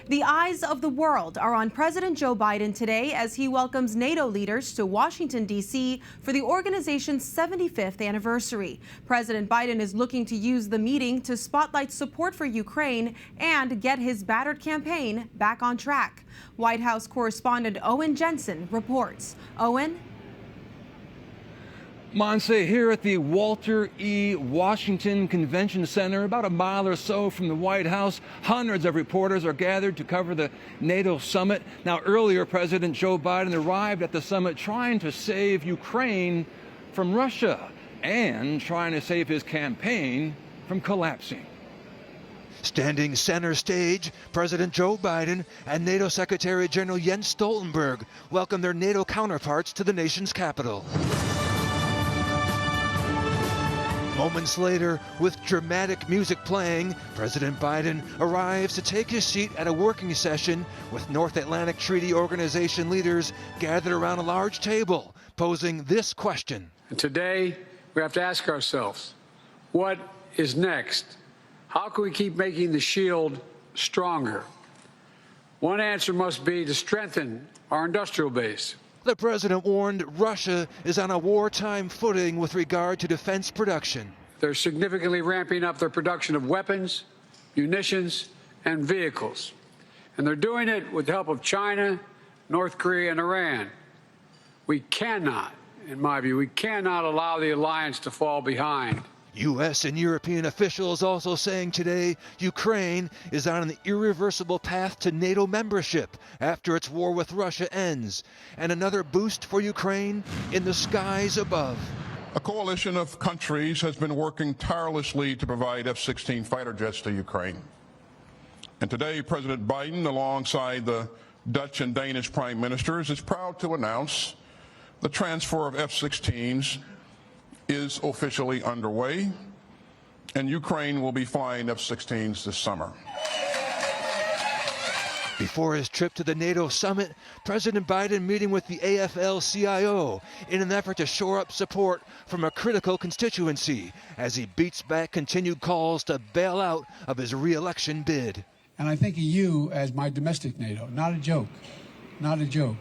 The eyes of the world are on President Joe Biden today as he welcomes NATO leaders to Washington, D.C. for the organization's 75th anniversary. President Biden is looking to use the meeting to spotlight support for Ukraine and get his battered campaign back on track. White House correspondent Owen Jensen reports. Owen? Monse, here at the Walter E. Washington Convention Center, about a mile or so from the White House, hundreds of reporters are gathered to cover the NATO summit. Now, earlier, President Joe Biden arrived at the summit trying to save Ukraine from Russia and trying to save his campaign from collapsing. Standing center stage, President Joe Biden and NATO Secretary General Jens Stoltenberg welcome their NATO counterparts to the nation's capital. Moments later, with dramatic music playing, President Biden arrives to take his seat at a working session with North Atlantic Treaty Organization leaders gathered around a large table, posing this question. And today, we have to ask ourselves, what is next? How can we keep making the shield stronger? One answer must be to strengthen our industrial base. The president warned Russia is on a wartime footing with regard to defense production. They're significantly ramping up their production of weapons, munitions, and vehicles. And they're doing it with the help of China, North Korea, and Iran. We cannot, in my view, we cannot allow the alliance to fall behind. U.S. and European officials also saying today Ukraine is on an irreversible path to NATO membership after its war with Russia ends. And another boost for Ukraine in the skies above. A coalition of countries has been working tirelessly to provide F-16 fighter jets to Ukraine. And today, President Biden, alongside the Dutch and Danish prime ministers, is proud to announce the transfer of F-16s is officially underway, and Ukraine will be flying F-16s this summer. Before his trip to the NATO summit, President Biden meeting with the AFL-CIO in an effort to shore up support from a critical constituency as he beats back continued calls to bail out of his re-election bid. And I think of you as my domestic NATO, not a joke, not a joke.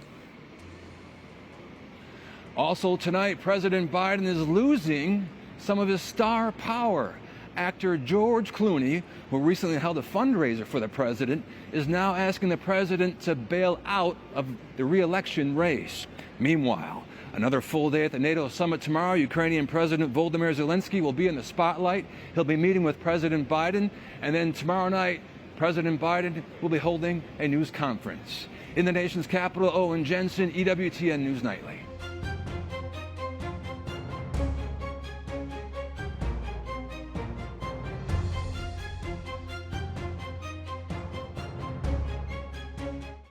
Also tonight, President Biden is losing some of his star power. Actor George Clooney, who recently held a fundraiser for the president, is now asking the president to bail out of the re-election race. Meanwhile, another full day at the NATO summit tomorrow. Ukrainian President Volodymyr Zelensky will be in the spotlight. He'll be meeting with President Biden, and then tomorrow night, President Biden will be holding a news conference. In the nation's capital, Owen Jensen, EWTN News Nightly.